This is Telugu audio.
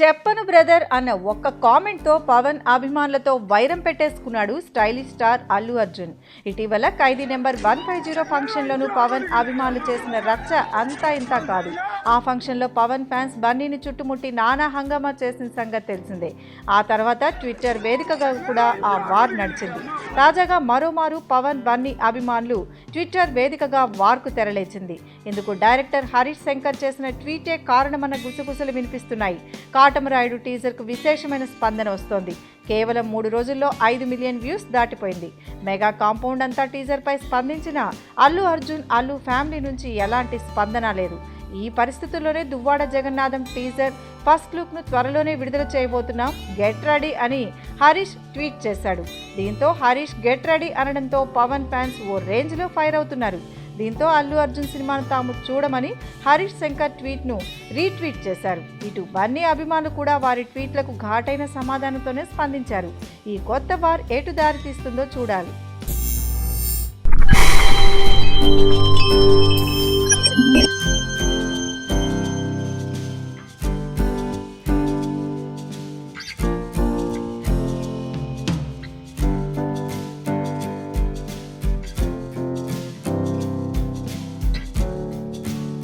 చెప్పను బ్రదర్ అన్న ఒక్క కామెంట్తో పవన్ అభిమానులతో వైరం పెట్టేసుకున్నాడు స్టైలిష్ స్టార్ అల్లు అర్జున్. ఇటీవల ఖైదీ నెంబర్ 150 ఫంక్షన్లోనూ పవన్ అభిమానులు చేసిన రచ్చ అంతా ఇంతా కాదు. ఆ ఫంక్షన్లో పవన్ ఫ్యాన్స్ బన్నీని చుట్టుముట్టి నానా హంగామా చేసిన సంగతి తెలిసిందే. ఆ తర్వాత ట్విట్టర్ వేదికగా కూడా ఆ వార్ నడిచింది. తాజాగా మరోమారు పవన్ బన్నీ అభిమానులు ట్విట్టర్ వేదికగా వార్కు తెరలేచింది. ఇందుకు డైరెక్టర్ హరీష్ శంకర్ చేసిన ట్వీటే కారణమన్న గుసగుసలు వినిపిస్తున్నాయి. కాటమరాయుడు టీజర్కు విశేషమైన స్పందన వస్తోంది. కేవలం 3 రోజుల్లో 5 మిలియన్ వ్యూస్ దాటిపోయింది. మెగా కాంపౌండ్ అంతా టీజర్పై స్పందించిన అల్లు అర్జున్ అల్లు ఫ్యామిలీ నుంచి ఎలాంటి స్పందన లేదు. ఈ పరిస్థితుల్లోనే దువ్వాడ జగన్నాథం టీజర్ ఫస్ట్ లుక్ను త్వరలోనే విడుదల చేయబోతున్నాం, గెట్ రెడీ అని హరీష్ ట్వీట్ చేశాడు. దీంతో హరీష్ గెట్ రెడీ అనడంతో పవన్ ఫ్యాన్స్ ఓ రేంజ్లో ఫైర్ అవుతున్నారు. దీంతో అల్లు అర్జున్ సినిమాను తాము చూడమని హరీష్ శంకర్ ట్వీట్ను రీట్వీట్ చేశారు. ఇటు బన్నీ అభిమానులు కూడా వారి ట్వీట్లకు ఘాటైన సమాధానంతోనే స్పందించారు. ఈ కొత్త వార్ ఎటు దారి తీస్తుందో చూడాలి.